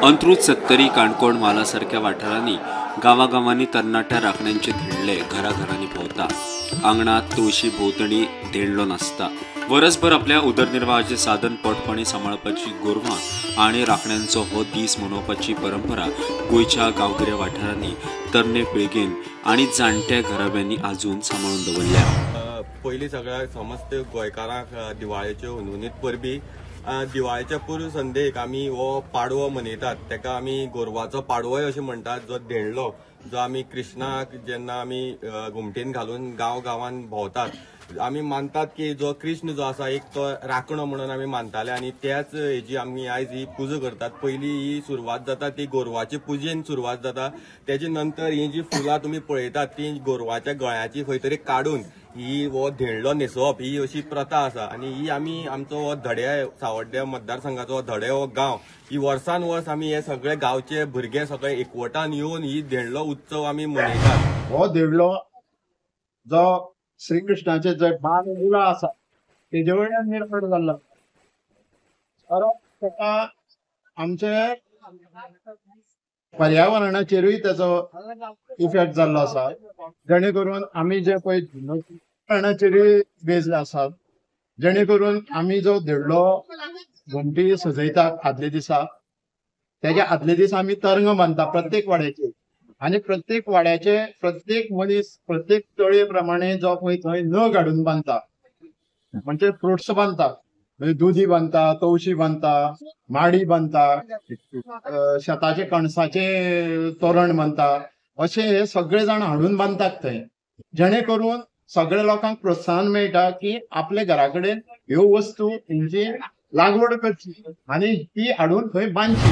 अंत्रूज, सत्तरी, काणकोण, मालासारख्या वाठारांनी गावागावांनी तरणाट्या राखण्यांचे धेंडले घराघरांनी भोंवतात. आंगणात तुळशी भोंवतणी धेंडलो नासता. वरसभर आपल्या उदरनिर्वाहाचे साधन पोटपणी सांबाळपाची गोरवां आणि राखण्यांचो हो दीस मनोवपाची परंपरा गोंयच्या गांवगिऱ्या वाठारांनी तरणे पिळगेन आणि जाणट्या घराब्यांनी आजून सांबाळून दवरल्या. पयलीं सगळ्या समस्त गोंयकारांक दिवाळेच्यो हुनहुनीत परबी दिवाळेच्या पूर्व संदेक आमी हो पाडवो मनयतात. तेका आमी गोरवाचो पाडवोय अशें म्हणटात, जो धेंडलो जो आमी कृष्णाक जेन्ना आमी घुमटेन घालून गांवांत भोंवतात. आमी मानतात की जो कृष्ण जो आसा एक तो राखणो म्हणून आमी मानताले आणि त्याच हेजी आमी आयज ही पुजा करतात. पयलीं ही सुरवात जाता ती गोरवाचे पुजेन सुरवात जाता. तेजे नंतर ही जी फुलां तुमी पळयतात ती गोरवाच्या गळ्याची खंय तरी काडून ही हो धेंडलो न्हेसोवप ही अशी प्रथा आसा. आणि ही आमी आमचो हो धड्या सावड्ड्या मतदारसंघाचो हो धडे हो गांव ही वर्सान वर्स आमी हे सगळे गांवचे भुरगे सगळे एकवटान येवन ही धेंडलो उत्सव आमी मनयतात. हो धेंडलो जो श्री कृष्णाचे जे बाल मुळा आसा तेजे वयल्यान निर्माण जाल्लो. ताका आमचे पर्यावरणाचेरूय ताचो इफेक्ट जाल्लो आसा. जेणे करून आमी जे पळय पर्यावरणाचेरूय बेज आसात. जेणे करून आमी जो धेंडलो घुमटी सजयतात आदले दिसा, तेच्या आदले दीस आमी तरंग बांदता प्रत्येक वाड्याचेर. आणि प्रत्येक वाड्याचे प्रत्येक मनीस प्रत्येक तळये प्रमाणे जो पळय थंय नग हाडून बांदता, म्हणजे फ्रुट्स बांदता, म्हणजे दुधी बांदता, तवशी बांदता, माडी बांदता, शेताचे कणसाचे तोरण बांदता, अशे हे सगळे जाण हाडून बांदतात थंय. जेणे करून सगळ्या लोकांक प्रोत्साहन मेळटा की आपल्या घरा कडेन ह्यो वस्तू हेंची लागवड करची आणि ती हाडून थंय बांदची.